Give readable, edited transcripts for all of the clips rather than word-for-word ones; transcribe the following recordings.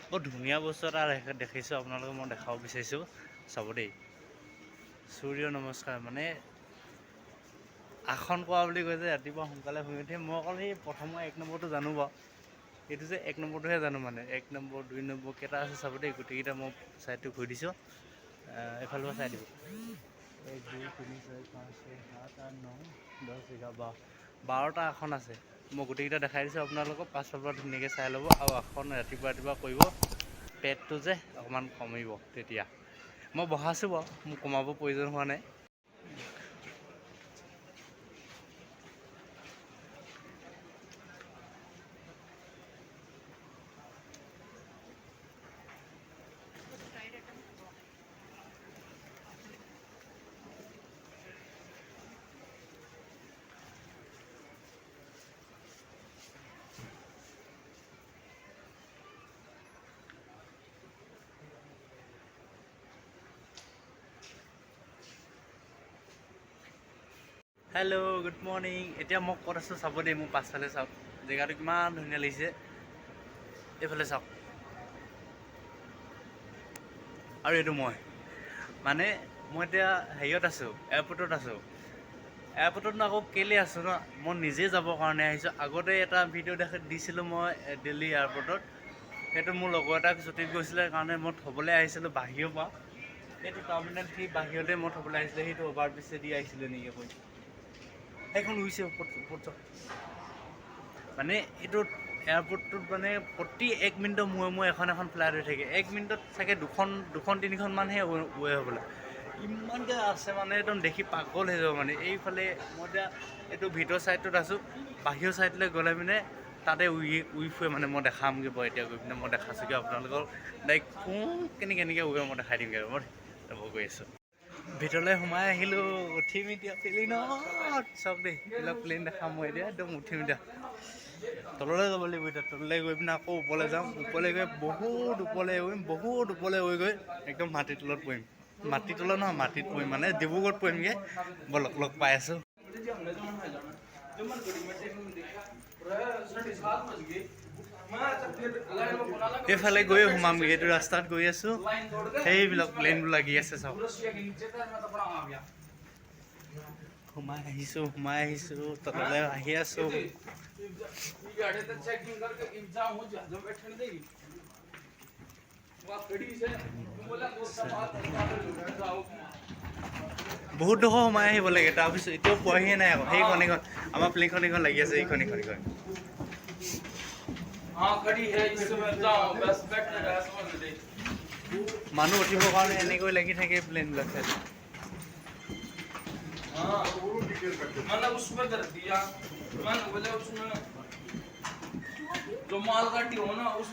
বৰ ধুনীয়া বস্তু এটা দেখিছোঁ আপোনালোকক মই দেখাব বিচাৰিছোঁ চাব দেই সূৰ্য নমস্কাৰ মানে আসন কৰা বুলি কৈ যে ৰাতিপুৱা সোনকালে শুই উঠি মই অকল সেই প্ৰথমৰ 1 নম্বৰটো জানো বাৰু এইটো যে 1 নম্বৰটোহে জানো মানে 1 নম্বৰ 2 নম্বৰ কেইটা আছে চাব দেই গোটেইকেইটা মই চাইডটো ঘূৰি দিছোঁ এফালৰ পৰা চাই দিব 1 2 3 4 5 6 7 8 9 10 11 12টা আসন আছে মই গোটেইকেইটা দেখাই দিছোঁ আপোনালোকক পাছৰ পৰা ধুনীয়াকৈ চাই ল'ব আৰু আসন ৰাতিপুৱা কৰিব পেটটো যে অকণমান কমিব তেতিয়া মই বহাইছোঁ বাৰু মোক কমাব প্ৰয়োজন হোৱা নাই হেল্ল' গুড মৰ্ণিং এতিয়া মই ক'ত আছোঁ চাব দেই মোৰ পাছফালে চাওক জেগাটো কিমান ধুনীয়া লাগিছে এইফালে চাওক আৰু এইটো মই মানে মই এতিয়া হেৰিয়ত আছোঁ এয়াৰপৰ্টত আছোঁ এয়াৰপৰ্টত আকৌ কেলৈ আছোঁ ন মই নিজে যাবৰ কাৰণে আহিছোঁ আগতে এটা ভিডিঅ' দিছিলোঁ মই দিল্লী এয়াৰপৰ্টত সেইটো মোৰ লগৰ এটা ছুটীত গৈছিলে কাৰণে মই থ'বলৈ আহিছিলোঁ বাহিৰৰ পৰা এইটো টাৰ্মিনেল 3 বাহিৰতে মই থ'বলৈ আহিছিলোঁ সেইটো অভাৰ ব্ৰিজেদি আহিছিলে নেকি কৈ সেইখন উইছে ওপৰত মানে এইটো এয়াৰপৰ্টটোত মানে প্ৰতি 1 মিনিটৰ মূৰে এখন ফ্লাইট হৈ থাকে 1 মিনিটত চাগে দুখন তিনিখনমানহে ৱে হ'বলৈ ইমানকৈ আছে মানে একদম দেখি পাগল হৈ যাব মানে এইফালে মই এতিয়া এইটো ভিতৰ ছাইডটোত আছোঁ বাহিৰৰ ছাইডলৈ গ'লে মানে তাতে উই ফুৰে মানে মই দেখামগৈ বাৰু এতিয়া গৈ পিনে মই দেখাইছোঁগৈ আপোনালোকক ডাইৰেক্ট কেনেকৈ উৱে মই দেখাই দিমগৈ মই গৈ আছোঁ ভিতৰলৈ সোমাই আহিলোঁ উঠিম এতিয়া প্লেইনত চাওক দেই এইবিলাক প্লেইন দেখাম মই এতিয়া একদম উঠিম এতিয়া তললৈ যাব লাগিব এতিয়া তললৈ গৈ পিনে আকৌ ওপৰলৈ যাম ওপৰলৈ গৈ বহুত ওপৰলৈ গৈ একদম মাটিৰ তলত পৰিম মাটিৰ তলত নহয় মাটিত পৰিম মানে ডিব্ৰুগড়ত পৰিমগৈ বলক লগ পাই আছোঁ এইফালে গৈ সোমামগৈ এইটো ৰাস্তাত গৈ আছোঁ সেইবিলাক প্লেনবোৰ লাগি আছে চাওক সোমাই আহিছোঁ তললৈ আহি আছোঁ বহুত ডোখৰ সোমাই আহিব লাগে তাৰপিছত এতিয়াও পোৱাহিয়ে নাই আকৌ সেইখন আমাৰ প্লেনখন এইখন লাগি আছে এইখন মানুহ উঠিবৰ কাৰণে এনেকৈ লাগি থাকে প্লেনবিলাক চাই मैंने उसमें कर दिया मैंने बोले उसमें जो माल गाड़ी हो ना उस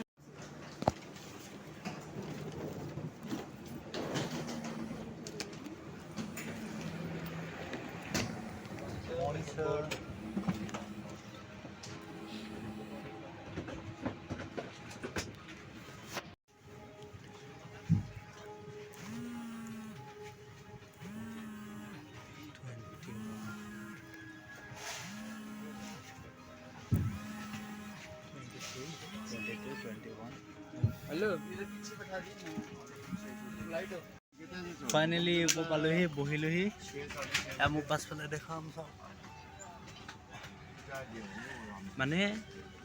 हेलो फाइनली ऊपर पालोহি বহিলোহি মোক পাছফালে দেখাম চাওক মানে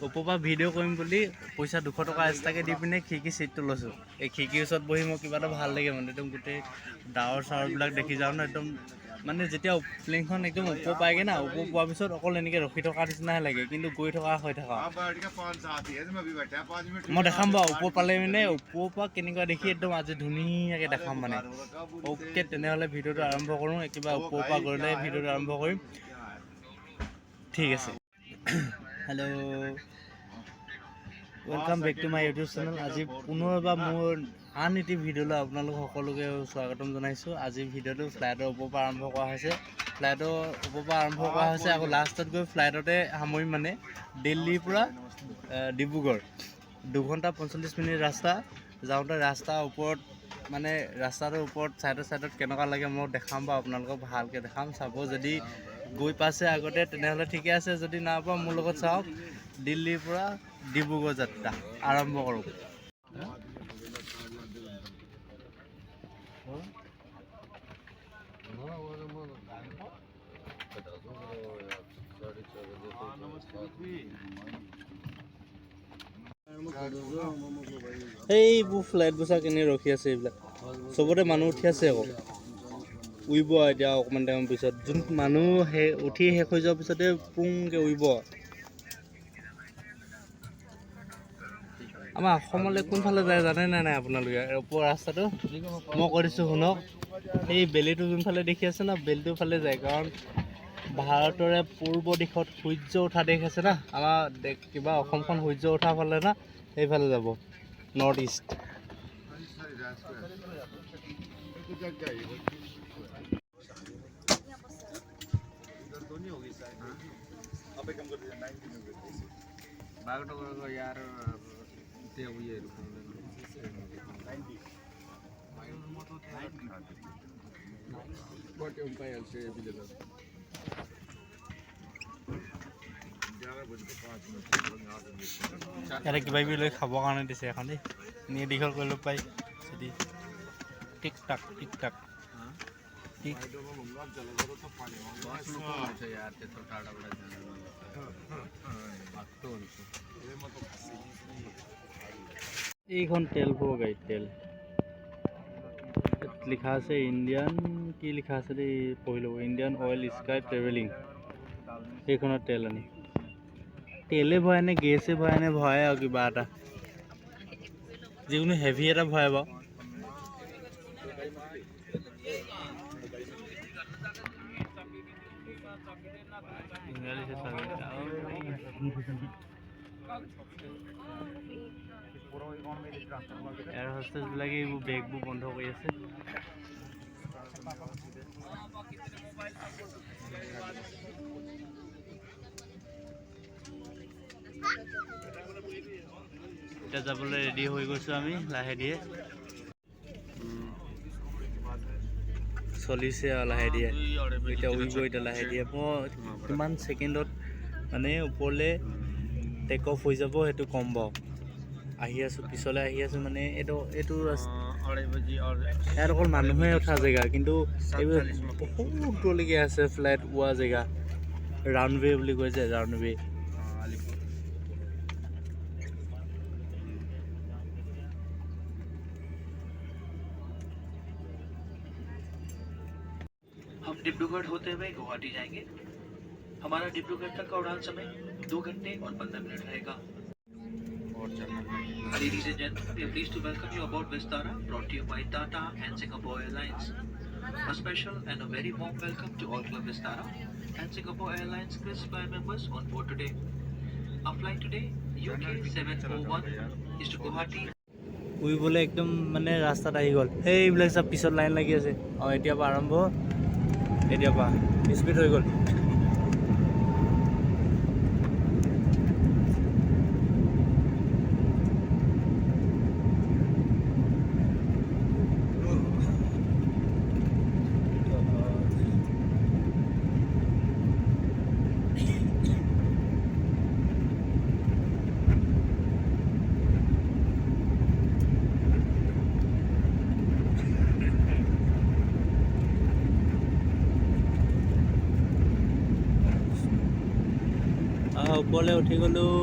ওপৰৰ পৰা ভিডিঅ' কৰিম বুলি পইচা 200 টকা এক্সট্ৰাকৈ দি পিনে খিৰিকী চিটটো লৈছোঁ এই খিৰিকীৰ ওচৰত বহি মই কিবা এটা ভাল লাগে মানে একদম গোটেই ডাৱৰ চাৱৰবিলাক দেখি যাওঁ ন একদম মানে যেতিয়া প্লেনখন একদম ওপৰ পায়গৈ না ওপৰ পোৱাৰ পিছত অকল এনেকৈ ৰখি থকা নিচিনাহে লাগে কিন্তু গৈ থকা হৈ থকা মই দেখাম বাৰু ওপৰ পালে মানে ওপৰৰ পৰা কেনেকুৱা দেখি একদম আজি ধুনীয়াকৈ দেখাম মানে অ'কে তেনেহ'লে ভিডিঅ'টো আৰম্ভ কৰোঁ একেবাৰে ওপৰৰ পৰা গ'লে ভিডিঅ'টো আৰম্ভ কৰিম ঠিক আছে hello' welcome back to my YouTube channel আজি পুনৰবাৰ মোৰ আন এটি ভিডিঅ'লৈ আপোনালোক সকলোকে স্বাগতম জনাইছোঁ আজিৰ ভিডিঅ'টো ফ্লাইটৰ ওপৰৰ পৰা আৰম্ভ কৰা হৈছে আকৌ লাষ্টত গৈ ফ্লাইটতে সামৰিম মানে দিল্লীৰ পৰা ডিব্ৰুগড় 2 ঘণ্টা 45 মিনিট ৰাস্তা যাওঁতে ৰাস্তাৰ ওপৰত মানে ৰাস্তাটোৰ ওপৰত চাইডত কেনেকুৱা লাগে মই দেখাম বা আপোনালোকক ভালকৈ দেখাম চাব যদি গৈ পাইছে আগতে তেনেহ'লে ঠিকে আছে যদি নাই পোৱা মোৰ লগত চাওক দিল্লীৰ পৰা ডিব্ৰুগড় যাত্ৰা আৰম্ভ কৰোঁ এইবোৰ ফ্লাইট বচা কেনে ৰখি আছে এইবিলাক চবতে মানুহ উঠি আছে আকৌ উৰিব এতিয়া অকণমান টাইমৰ পিছত যোন মানুহ উঠি শেষ হৈ যোৱাৰ পিছতে পুংকৈ উৰিব আমাৰ অসমলৈ কোনফালে যায় জানে নাই আপোনালোকে ওপৰৰ ৰাস্তাটো মই কৈ দিছোঁ শুনক এই বেলিটো যোনফালে দেখি আছে ন বেলিটোৰ ফালে যায় কাৰণ ভাৰতৰে পূৰ্ব দিশত সূৰ্য উঠা দেশ আছে না আমাৰ কিবা অসমখন সূৰ্য উঠা ফালে না সেইফালে যাব নৰ্থ ইষ্ট ইয়াতে কিবা কিবি লৈ খাবৰ কাৰণে দিছে এখন দেই নি দীঘল কৰি ল'ব পাৰি যদি টিক টাক এইখন তেল পোৱা গাড়ী তেল লিখা আছে ইণ্ডিয়ান কি লিখা আছে দেই পঢ়ি ল'ব ইণ্ডিয়ান অইল স্কাই ট্ৰেভেলিং সেইখনত তেল আনি তেলে ভৰাই নে গেছে ভৰাই নে ভৰাই আৰু কিবা এটা যিকোনো হেভি এটা ভৰাই বাৰু এয়াৰ হোষ্টেছবিলাকে এইবোৰ বেগবোৰ বন্ধ কৰি আছে এতিয়া যাবলৈ ৰেডি হৈ গৈছোঁ আমি লাহে ধীৰে চলিছে আৰু লাহে ধীৰে এতিয়া উৰিব এতিয়া লাহে ধীৰে মই কিমান ছেকেণ্ডত মানে ওপৰলৈ টেক অফ হৈ যাব সেইটো কম বাৰু আহি আছোঁ পিছলৈ আহি আছোঁ মানে এইটো ইয়াত অকল মানুহে উঠা জেগা কিন্তু এইবোৰ বহুত দূৰলৈকে আছে ফ্লাইট উৰা জেগা ৰাউণ্ডৱে বুলি কয় যে ৰাউণ্ডৱে हम डिब्रूगढ़ होते हुए गुवाहाटी जाएंगे हमारा डिब्रूगढ़ तक का उड़ान समय 2 घंटे और 15 मिनट रहेगा Ladies and gentlemen, we are pleased to welcome you aboard Vistara, brought to you by Tata and Singapore Airlines. A special and a very warm welcome to all Club Vistara and Singapore Airlines Chris Fly members on board today. Our flight today, UK 701, is to Guwahati. উৰিবলৈ একদম মানে ৰাস্তাত আহি গ'ল সেইবিলাক চব পিছত line লাগি আছে অঁ এতিয়াৰ পৰা আৰম্ভ এতিয়াৰ পৰা স্পীড হৈ গ'ল ওপৰলৈ উঠি গ'লোঁ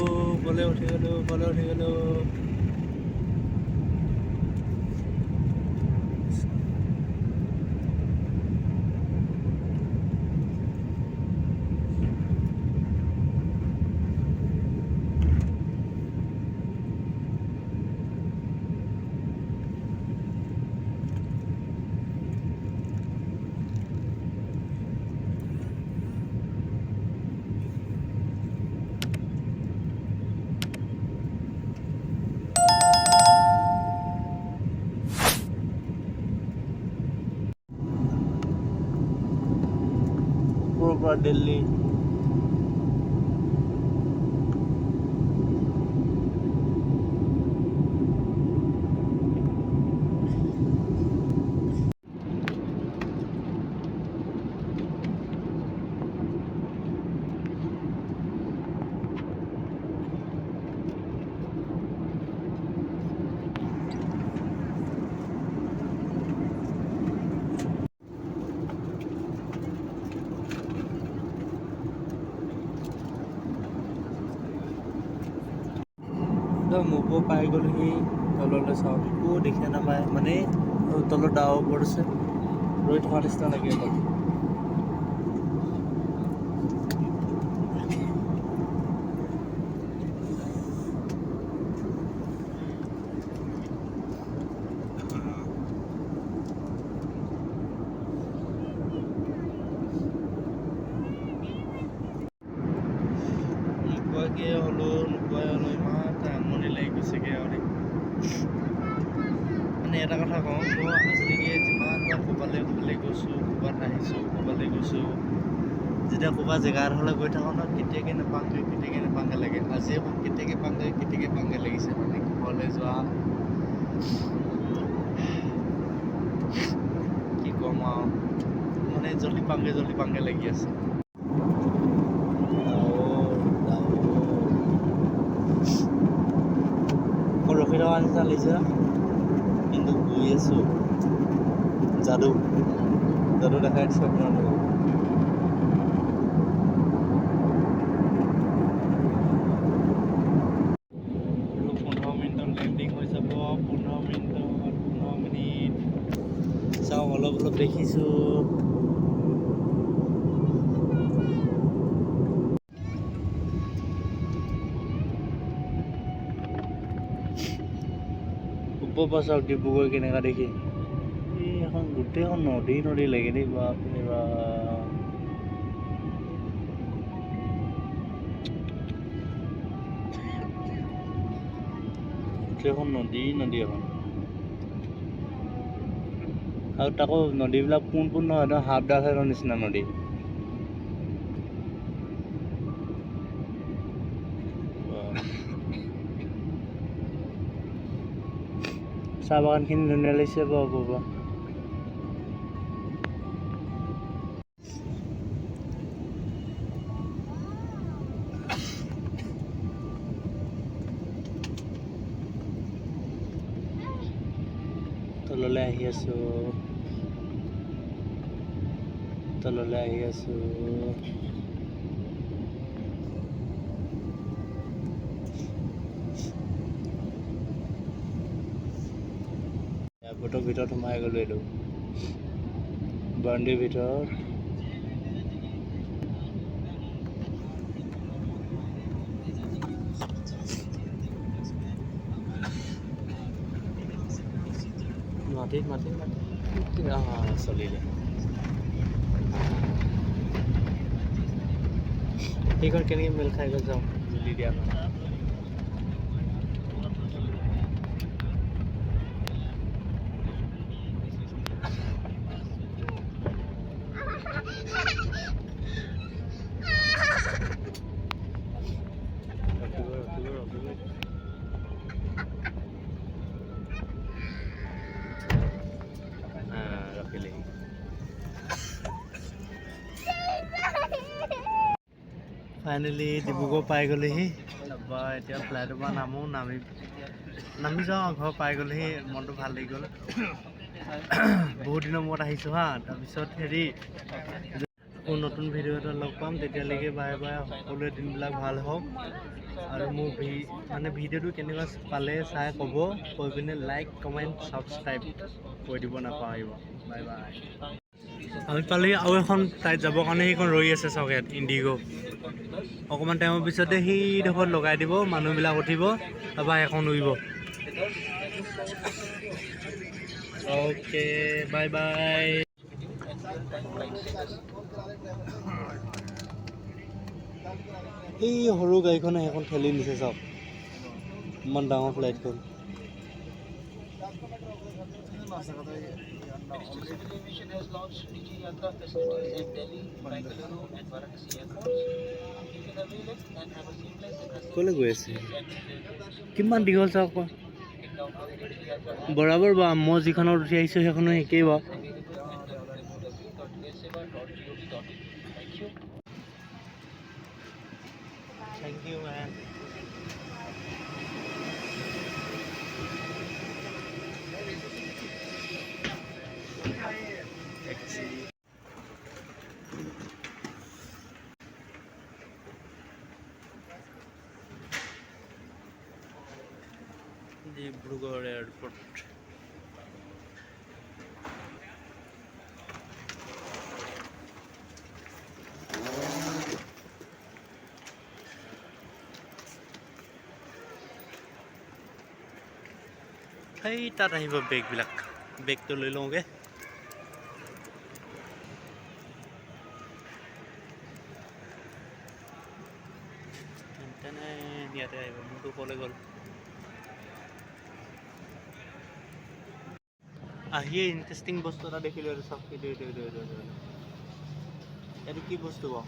পৰা দিল্লী একদম ওপৰ পাই গ'লহি তললৈ চাওঁ একো দেখিয়ে নাপায় মানে তলত ডাৱৰ ওপৰত আছে ৰৈ থকা নিচিনা লাগে অলপ নোপোৱাকৈ হ'লেও ইমান আমনি লাগি গৈছেগৈ আৰু মানে এটা কথা কওঁ মই আজিলৈকে যিমানবাৰ ক'ৰবালৈ গৈছোঁ ক'ৰবাত আহিছোঁ ক'ৰবালৈ গৈছোঁ যেতিয়া ক'ৰবাত জেগা এডোখৰলৈ গৈ থাকোঁ ন কেতিয়াকৈ নাপাওঁগৈ লাগে আজিয়ে মোক কেতিয়াকৈ পাওঁগৈ লাগিছে মানে ঘৰলৈ যোৱা কি ক'ম আৰু মানে জল্দি পাওঁগৈ লাগি আছে মই ৰখি থকা নিচিনা লাগিছে কিন্তু গৈ আছোঁ যাদু দেখাই দিছোঁ আপোনালোকক 15 মিনিটত লেণ্ডিং হৈ যাব 15 মিনিট চাওঁ অলপ দেখিছোঁ ওপৰ পৰা চাওক ডিব্ৰুগড় কেনেকুৱা দেখি এই এখন গোটেইখন নদী লাগে দেই বাপৰে বাপ গোটেইখন নদী এখন আৰু তাকো নদীবিলাক পোন নহয় একদম হাফ ডালৰ নিচিনা নদী চাহ বাগানখিনি ধুনীয়া লাগিছে বাৰু তললৈ আহি আছোঁ এয়াৰপৰ্টৰ ভিতৰত সোমাই গ'লোঁ এইটো বাউণ্ডেৰীৰ ভিতৰত মাটিত চলিলে সেইখন কেনেকৈ মেল খাই গ'ল যাওঁ জুলি দিয়া ফাইনেলি ডিব্ৰুগড় পাই গ'লেহি তাৰপৰা এতিয়া ফ্লাইটৰ পৰা নামি যাওঁ ঘৰ পাই গ'লেহি মনটো ভাল লাগি গ'ল বহুত দিনৰ মূৰত আহিছোঁ তাৰপিছত আকৌ নতুন ভিডিঅ' এটা লগ পাম তেতিয়ালৈকে বাই সকলোৱে দিনবিলাক ভাল হওক আৰু মোৰ ভিডিঅ'টো কেনেকুৱা পালে চাই কৈ পিনে লাইক কমেণ্ট ছাবস্ক্ৰাইব কৰি দিব নাপাহৰিব বাই আমি পালেহি আৰু এখন ফ্লাইট যাবৰ কাৰণে সেইখন ৰৈ আছে চাওক ইয়াত ইণ্ডিগ' অকণমান টাইমৰ পিছতে সেইডোখৰত লগাই দিব মানুহবিলাক উঠিব তাৰপৰা এখন উৰিব অ'কে বাই এই সৰু গাড়ীখনে সেইখন ঠেলি নিছে চাওক ইমান ডাঙৰ ফ্লাইটখন ক'লৈ গৈ আছে কিমান দীঘল চাওক বৰাবৰ বাৰু মই যিখনত উঠি আহিছোঁ সেইখনো একেই বাৰু thank you man Dibrugarh airport. সেই তাত আহিব বেগবিলাক, বেগটো লৈ লওঁগে। তেনে ইয়াতে আহিব, মোৰতো ক'লে গ'ল। আহিয়ে ইণ্টাৰেষ্টিং বস্তু এটা দেখিলোঁ, এইটো চব এইটো কি বস্তু বাৰু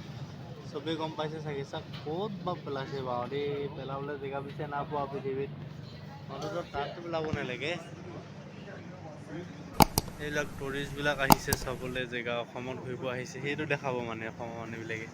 চবেই গম পাইছে চাগে। চাওক ক'ত বা পেলাইছে বাৰু দেই, পেলাবলৈ জেগা বিচাৰি নাপোৱা পৃথিৱীত। অন্ততঃ তাততো পেলাব নালাগে। এইবিলাক টুৰিষ্টবিলাক আহিছে চাবলৈ জেগা, অসমত ঘূৰিব আহিছে, সেইটো দেখাব মানে অসমৰ মানুহবিলাকে।